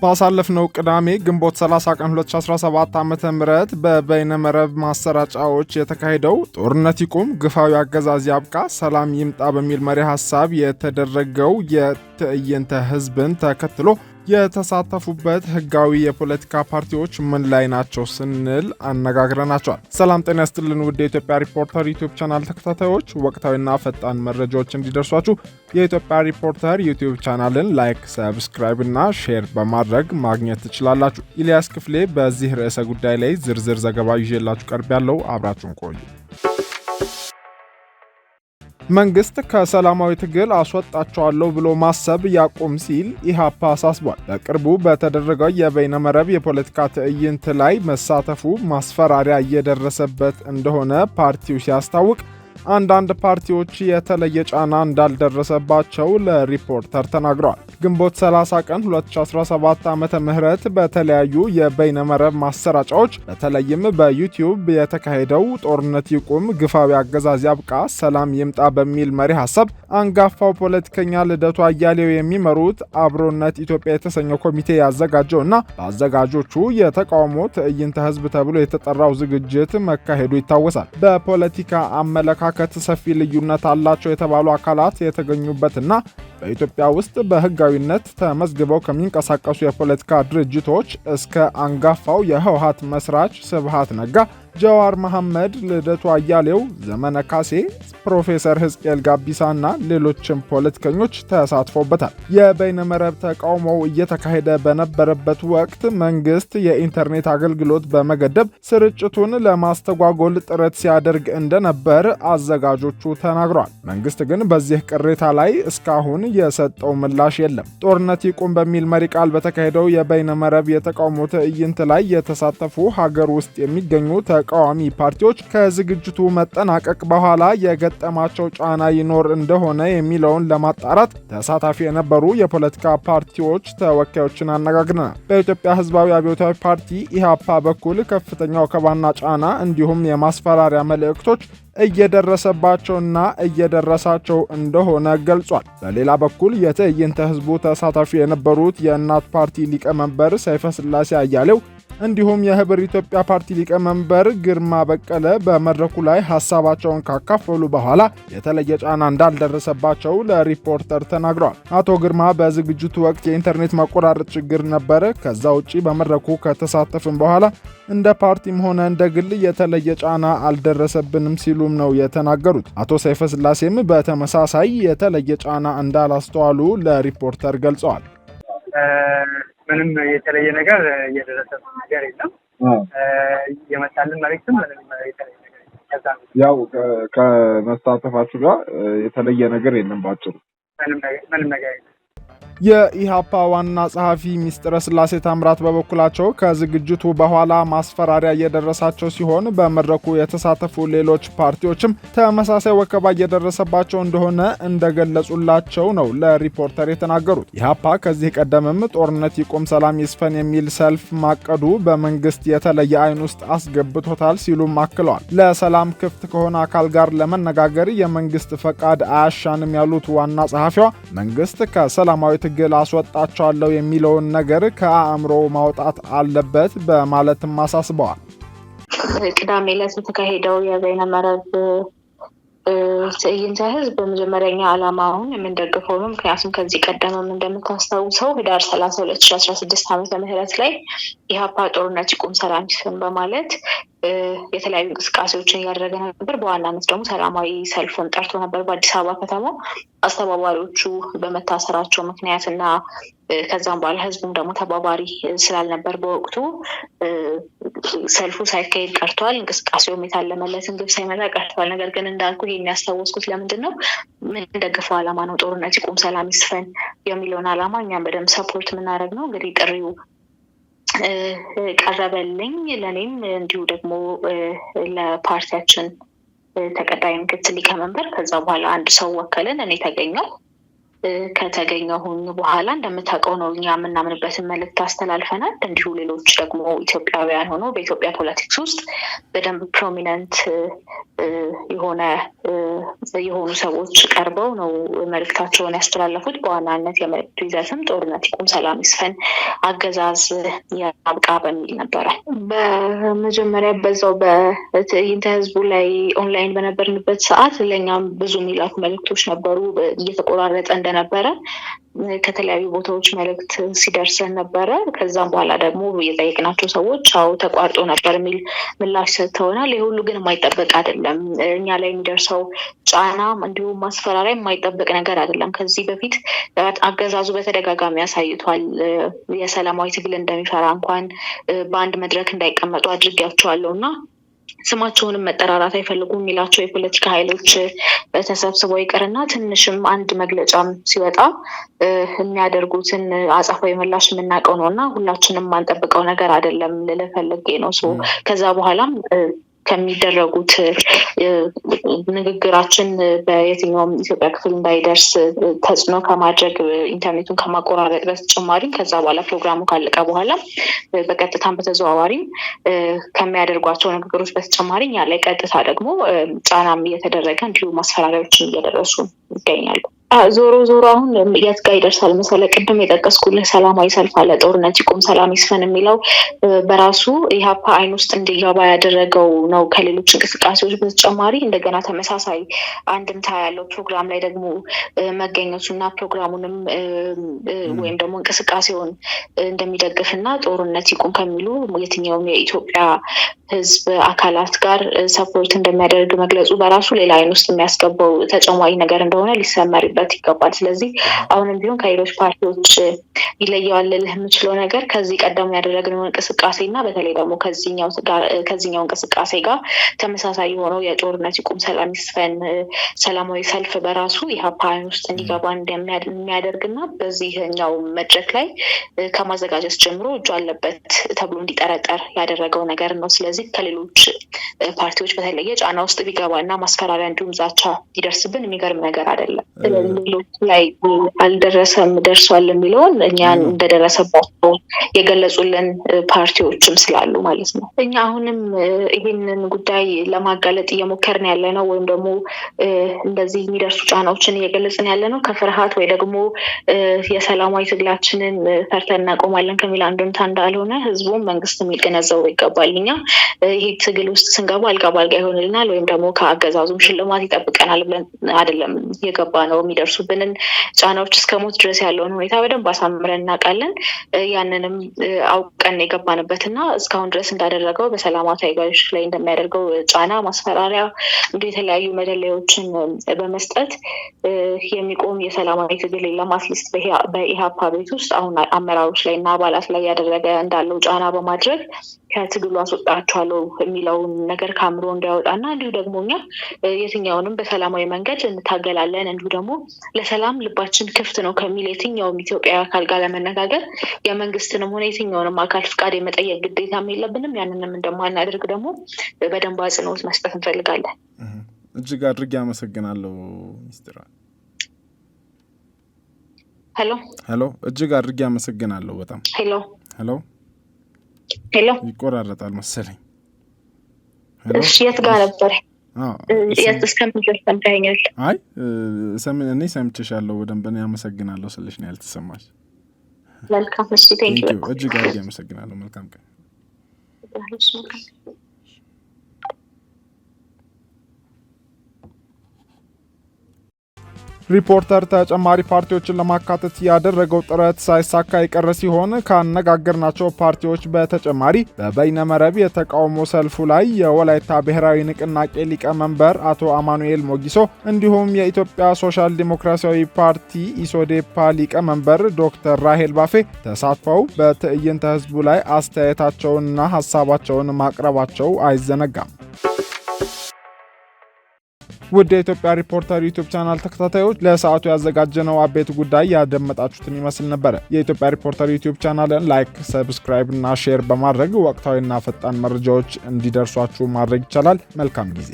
ባሳለፍነው ቅዳሜ ግንቦት 30 ቀን 2017 ዓ.ም በበይነ መረብ ማሰራጫዎች የተካሄደው ጦርነት ይቁም፣ ግፋዊ አገዛዝ ያብቃ፣ ሰላም ይምጣ በሚል መሪ ሐሳብ የተደረገው የትዕይንተ ህዝብን ተከትሎ የተሳተፉበት ህጋዊ የፖለቲካ ፓርቲዎች ምን ላይ ናቸው ስንል አነጋግረናቸዋል። ሰላም ጤና ይስጥልን ውድ የኢትዮጵያ ሪፖርተር ዩቲዩብ ቻናል ተከታታዮች፣ ወቅታዊና ፈጣን መረጃዎች እንዲደርሷችሁ የኢትዮጵያ ሪፖርተር ዩቲዩብ ቻናልን ላይክ፣ ሰብስክራይብ እና ሼር በማድረግ ማግኘት ትችላላችሁ። ኢልያስ ክፍሌ በዚህ ርዕሰ ጉዳይ ላይ ዝርዝር ዘገባ ይዤላችሁ ቀርቤያለሁ። አብራችሁን ቆዩ። መንግስት ከሰላማዊ ትግል አስወጣቸዋለሁ ብሎ ማሰብ ያቁም ሲል ኢህአፓ አሳስቧል። በቅርቡ በተደረገው የበይነመረብ የፖለቲካ ትዕይንት ላይ መሳተፉ ማስፈራሪያ እየደረሰበት እንደሆነ ፓርቲው ሲያስታውቅ፣ አንዳንድ ፓርቲዎች የተለየ ጫና እንዳልደረሰባቸው ለሪፖርተር ተናግረዋል። ግንቦት 30 ቀን 2017 ዓመተ ምህረት በተለያዩ የበይነመረብ ማሰራጫዎች በተለይም በዩቲዩብ የተካሄደው ጦርነት ይቁም፣ ግፋዊ አገዛዝ ያብቃ፣ ሰላም ይምጣ በሚል መሪ ሐሳብ አንጋፋው ፖለቲከኛ ልደቱ አያሌው የሚመሩት አብሮነት ኢትዮጵያ የተሰኘው ኮሚቴ ያዘጋጀውና በአዘጋጆቹ የተቃውሞ ትዕይንተ ህዝብ ተብሎ የተጠራው ዝግጅት መካሄዱ ይታወሳል። በፖለቲካ አመለካከት ሰፊ ልዩነት አላቸው የተባሉ አካላት የተገኙበትና በኢትዮጵያ ውስጥ በህጋዊነት ተመዝግበው ከሚንቀሳቀሱ የፖለቲካ ድርጅቶች እስከ አንጋፋው የህወሓት መስራች ስብሃት ነጋ፣ ጀዋር መሐመድ፣ ልደቱ አያሌው፣ ዘመነ ካሴ፣ ፕሮፌሰር ሕዝቅኤል ጋቢሳና ሌሎችም ፖለቲከኞች ተሳትፎበታል። የበይነመረብ ተቃውሞው እየተካሄደ በነበረበት ወቅት መንግስት የኢንተርኔት አገልግሎት በመገደብ ስርጭቱን ለማስተጓጎል ጥረት ሲያደርግ እንደነበር አዘጋጆቹ ተናግረዋል። መንግስት ግን በዚህ ቅሬታ ላይ እስካሁን የሰጠው ምላሽ የለም። ጦርነት ይቁም በሚል መሪ ቃል በተካሄደው የበይነመረብ የተቃውሞ ትዕይንት ላይ የተሳተፉ ሀገር ውስጥ የሚገኙ ተቃዋሚ ፓርቲዎች ከዝግጅቱ መጠናቀቅ በኋላ የገጠማቸው ጫና ይኖር እንደሆነ የሚለውን ለማጣራት ተሳታፊ የነበሩ የፖለቲካ ፓርቲዎች ተወካዮችን አነጋግረናል። በኢትዮጵያ ህዝባዊ አብዮታዊ ፓርቲ ኢህአፓ በኩል ከፍተኛ ወከባና ጫና እንዲሁም የማስፈራሪያ መልእክቶች እየደረሰባቸውና እየደረሳቸው እንደሆነ ገልጿል። በሌላ በኩል የትዕይንተ ህዝቡ ተሳታፊ የነበሩት የእናት ፓርቲ ሊቀመንበር ሰይፈ ስላሴ አያሌው እንዲሁም የህብር ኢትዮጵያ ፓርቲ ሊቀመንበር ግርማ በቀለ በመድረኩ ላይ ሐሳባቸውን ካካፈሉ በኋላ የተለየ ጫና እንዳልደረሰባቸው ለሪፖርተር ተናግረዋል። አቶ ግርማ በዝግጅቱ ወቅት የኢንተርኔት መቆራረጥ ችግር ነበረ፣ ከዛ ውጪ በመድረኩ ከተሳተፍን በኋላ እንደ ፓርቲም ሆነ እንደ ግል የተለየ ጫና አልደረሰብንም ሲሉም ነው የተናገሩት። አቶ ሰይፈ ስላሴም በተመሳሳይ የተለየ ጫና እንዳላስተዋሉ ለሪፖርተር ገልጸዋል። ምንም የተለየ ነገር እየደረሰ ነገር የለም። የመጣልን መልእክትም ምንም የተለየ ነገር የለም። ያው ከመሳተፋችሁ ጋር የተለየ ነገር የለም። ባጭሩ ምንም ነገር የለም። የኢሃፓ ዋና ጸሐፊ ሚስጥረ ስላሴ ታምራት በበኩላቸው ከዝግጅቱ በኋላ ማስፈራሪያ እየደረሳቸው ሲሆን በመድረኩ የተሳተፉ ሌሎች ፓርቲዎችም ተመሳሳይ ወከባ እየደረሰባቸው እንደሆነ እንደገለጹላቸው ነው ለሪፖርተር የተናገሩት። ኢሃፓ ከዚህ ቀደምም ጦርነት ይቁም፣ ሰላም ይስፈን የሚል ሰልፍ ማቀዱ በመንግስት የተለየ አይን ውስጥ አስገብቶታል ሲሉም አክለዋል። ለሰላም ክፍት ከሆነ አካል ጋር ለመነጋገር የመንግስት ፈቃድ አያሻንም ያሉት ዋና ጸሐፊዋ መንግስት ከሰላማዊ ትግል አስወጣቸዋለሁ የሚለውን ነገር ከአእምሮ ማውጣት አለበት በማለትም አሳስበዋል። ቅዳሜ ዕለት የተካሄደው የበይነመረብ ትዕይንተ ህዝብ በመጀመሪያኛ ዓላማውን የምንደግፈው ነው። ምክንያቱም ከዚህ ቀደምም እንደምታስታውሰው ህዳር 30 2016 ዓመተ ምህረት ላይ ኢህአፓ ጦርነት ይቁም፣ ሰላም ይስፈን በማለት የተለያዩ እንቅስቃሴዎችን እያደረገ ነበር። በዋናነት ደግሞ ሰላማዊ ሰልፍን ጠርቶ ነበር በአዲስ አበባ ከተማ። አስተባባሪዎቹ በመታሰራቸው ምክንያት እና ከዛም በኋላ ህዝቡም ደግሞ ተባባሪ ስላልነበር በወቅቱ ሰልፉ ሳይካሄድ ቀርቷል። እንቅስቃሴውም የታለመለትን ግብ ሳይመጣ ቀርቷል። ነገር ግን እንዳልኩ ይሄን ያስታወስኩት ለምንድን ነው? የምንደግፈው ዓላማ ነው። ጦርነት ይቁም፣ ሰላም ይስፈን የሚለውን ዓላማ እኛም በደንብ ሰፖርት የምናደርግ ነው። እንግዲህ ጥሪው ቀረበልኝ ለኔም እንዲሁ ደግሞ ለፓርቲያችን ተቀዳይ ምክትል ሊቀመንበር። ከዛ በኋላ አንድ ሰው ወከለን እኔ ተገኘው። ከተገኘሁኝ በኋላ እንደምታውቀው ነው እኛ የምናምንበትን መልእክት አስተላልፈናል። እንዲሁ ሌሎች ደግሞ ኢትዮጵያውያን ሆኖ በኢትዮጵያ ፖለቲክስ ውስጥ በደንብ ፕሮሚነንት የሆኑ ሰዎች ቀርበው ነው መልእክታቸውን ያስተላለፉት። በዋናነት የመልእክቱ ይዘትም ጦርነት ይቁም፣ ሰላም ይስፈን፣ አገዛዝ ያብቃ በሚል ነበረ። በመጀመሪያ በዛው በትዕይንተ ህዝቡ ላይ ኦንላይን በነበርንበት ሰዓት ለእኛም ብዙ የሚላኩ መልእክቶች ነበሩ። እየተቆራረጠ እንደነበረ ከተለያዩ ቦታዎች መልእክት ሲደርሰን ነበረ። ከዛም በኋላ ደግሞ የጠየቅናቸው ሰዎች አዎ ተቋርጦ ነበር የሚል ምላሽ ሰጥተውናል። ይህ ሁሉ ግን የማይጠበቅ አይደለም። እኛ ላይ የሚደርሰው ጫና እንዲሁም ማስፈራሪያ የማይጠበቅ ነገር አይደለም። ከዚህ በፊት አገዛዙ በተደጋጋሚ አሳይቷል። የሰላማዊ ትግል እንደሚፈራ እንኳን በአንድ መድረክ እንዳይቀመጡ አድርጌያቸዋለሁ እና ስማቸውንም መጠራራት አይፈልጉም የሚላቸው የፖለቲካ ኃይሎች ተሰብስበው ይቅርና ትንሽም አንድ መግለጫም ሲወጣ የሚያደርጉትን አጸፋዊ ምላሽ የምናውቀው ነው እና ሁላችንም የማንጠብቀው ነገር አይደለም ልልህ ፈልጌ ነው። ከዛ በኋላም ከሚደረጉት ንግግራችን በየትኛውም ኢትዮጵያ ክፍል እንዳይደርስ ተጽዕኖ ከማድረግ ኢንተርኔቱን ከማቆራረጥ በተጨማሪም ከዛ በኋላ ፕሮግራሙ ካለቀ በኋላ በቀጥታም በተዘዋዋሪም ከሚያደርጓቸው ንግግሮች በተጨማሪ እኛ ላይ ቀጥታ ደግሞ ጫናም እየተደረገ እንዲሁም ማስፈራሪያዎችን እየደረሱ ይገኛሉ። ዞሮ አሁን የት ጋር ይደርሳል መሰለህ? ቅድም የጠቀስኩልህ ሰላማዊ ሰልፍ አለ፣ ጦርነት ይቁም ሰላም ይስፈን የሚለው በራሱ ኢህአፓ አይን ውስጥ እንዲገባ ያደረገው ነው። ከሌሎች እንቅስቃሴዎች በተጨማሪ እንደገና ተመሳሳይ አንድምታ ያለው ፕሮግራም ላይ ደግሞ መገኘቱና ፕሮግራሙንም ወይም ደግሞ እንቅስቃሴውን እንደሚደግፍና ጦርነት ይቁም ከሚሉ የትኛውም የኢትዮጵያ ህዝብ አካላት ጋር ሰፖርት እንደሚያደርግ መግለጹ በራሱ ሌላ አይን ውስጥ የሚያስገባው ተጨማሪ ነገር እንደሆነ ሊሰመርበት ይገባል። ስለዚህ አሁንም ቢሆን ከሌሎች ፓርቲዎች ይለየዋል ልልህ የምችለው ነገር ከዚህ ቀደም ያደረግነው እንቅስቃሴ እና በተለይ ደግሞ ከዚህኛው እንቅስቃሴ ጋር ተመሳሳይ የሆነው የጦርነት ይቁም ሰላም ይስፈን ሰላማዊ ሰልፍ በራሱ ኢህአፓ አይን ውስጥ እንዲገባ እንደሚያደርግና በዚህኛው መድረክ ላይ ከማዘጋጀት ጀምሮ እጁ አለበት ተብሎ እንዲጠረጠር ያደረገው ነገር ነው። ስለዚህ ከሌሎች ፓርቲዎች በተለየ ጫና ውስጥ ቢገባ እና ማስፈራሪያ እንዲሁም ዛቻ ሊደርስብን የሚገርም ነገር አይደለም። ሌሎች ላይ አልደረሰም ደርሷል የሚለውን እኛን እንደደረሰባቸው የገለጹልን ፓርቲዎችም ስላሉ ማለት ነው። እኛ አሁንም ይህንን ጉዳይ ለማጋለጥ እየሞከርን ያለ ነው ወይም ደግሞ እንደዚህ የሚደርሱ ጫናዎችን እየገለጽን ያለ ነው ከፍርሃት ወይ ደግሞ የሰላማዊ ትግላችንን ፈርተን እናቆማለን ከሚል አንድምታ እንዳልሆነ ህዝቡም መንግስት የሚገነዘበው ይገባል። እኛ ይሄ ትግል ውስጥ ስንገባ አልጋ ባልጋ ይሆንልናል ወይም ደግሞ ከአገዛዙም ሽልማት ይጠብቀናል ብለን አይደለም የገባ ነው። የሚደርሱብንን ጫናዎች እስከ ሞት ድረስ ያለውን ሁኔታ በደንብ አሳምረን እናውቃለን። ያንንም አውቀን የገባንበትና እስካሁን ድረስ እንዳደረገው በሰላማዊ ታጋዮች ላይ እንደሚያደርገው ጫና፣ ማስፈራሪያ እንዲሁ የተለያዩ መደለያዎችን በመስጠት የሚቆም የሰላማዊ ትግል የለም። አትሊስት በኢህአፓ ቤት ውስጥ አሁን አመራሮች ላይ እና አባላት ላይ ያደረገ እንዳለው ጫና በማድረግ ከትግሉ አስወጣቸዋለሁ የሚለውን ነገር ከአእምሮ እንዲያወጣና እንዲሁ ደግሞ እኛ የትኛውንም በሰላማዊ መንገድ እንታገላለን እንዲሁ ደግሞ ለሰላም ልባችን ክፍት ነው ከሚል የትኛውም ኢትዮጵያ አካል ጋር ለመነጋገር የመንግስትንም ሆነ የትኛውንም አካል ፍቃድ የመጠየቅ ግዴታም የለብንም። ያንንም እንደማናደርግ ደግሞ በደንብ አጽንኦት መስጠት እንፈልጋለን። እጅግ አድርጌ አመሰግናለሁ ሚስትራ። ሄሎ እጅግ አድርጌ አመሰግናለሁ በጣም ሄሎ ይቆራረጣል መሰለኝ። እሺ የት ጋር ነበር? እስከምንደርስ ሰምተኸኛል? አይ እኔ ሰምቼሻለሁ በደንብ። እኔ አመሰግናለሁ ስልሽ ነው ያልተሰማሽ። መልካም እሺ፣ ቴንኪው እጅግ አድርጌ አመሰግናለሁ። መልካም ቀን። ሪፖርተር ተጨማሪ ፓርቲዎችን ለማካተት ያደረገው ጥረት ሳይሳካ የቀረ ሲሆን ካነጋገርናቸው ፓርቲዎች በተጨማሪ በበይነመረብ የተቃውሞ ሰልፉ ላይ የወላይታ ብሔራዊ ንቅናቄ ሊቀመንበር አቶ አማኑኤል ሞጊሶ እንዲሁም የኢትዮጵያ ሶሻል ዲሞክራሲያዊ ፓርቲ ኢሶዴፓ ሊቀመንበር ዶክተር ራሄል ባፌ ተሳትፈው በትዕይንተ ህዝቡ ላይ አስተያየታቸውንና ሀሳባቸውን ማቅረባቸው አይዘነጋም። ውድ የኢትዮጵያ ሪፖርተር ዩቲዩብ ቻናል ተከታታዮች ለሰዓቱ ያዘጋጀነው አቤት ጉዳይ ያደመጣችሁትን ይመስል ነበር። የኢትዮጵያ ሪፖርተር ዩቲዩብ ቻናልን ላይክ፣ ሰብስክራይብ እና ሼር በማድረግ ወቅታዊና ፈጣን መረጃዎች እንዲደርሷችሁ ማድረግ ይቻላል። መልካም ጊዜ